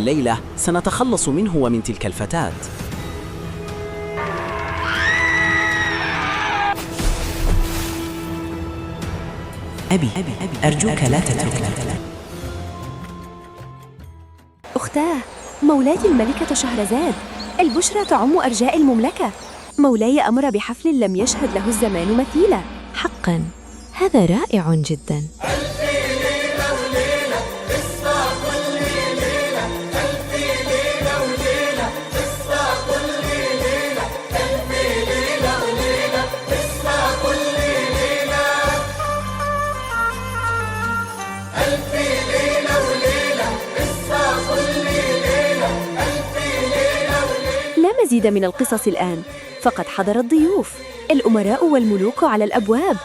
الليلة سنتخلص منه ومن تلك الفتاة. أبي أرجوك لا تتركنا. أختاه، مولاتي الملكة شهرزاد، البشرى تعم أرجاء المملكة. مولاي أمر بحفل لم يشهد له الزمان مثيلا. حقاً هذا رائع جداً. لا مزيد من القصص الآن، فقد حضر الضيوف، الأمراء والملوك على الأبواب.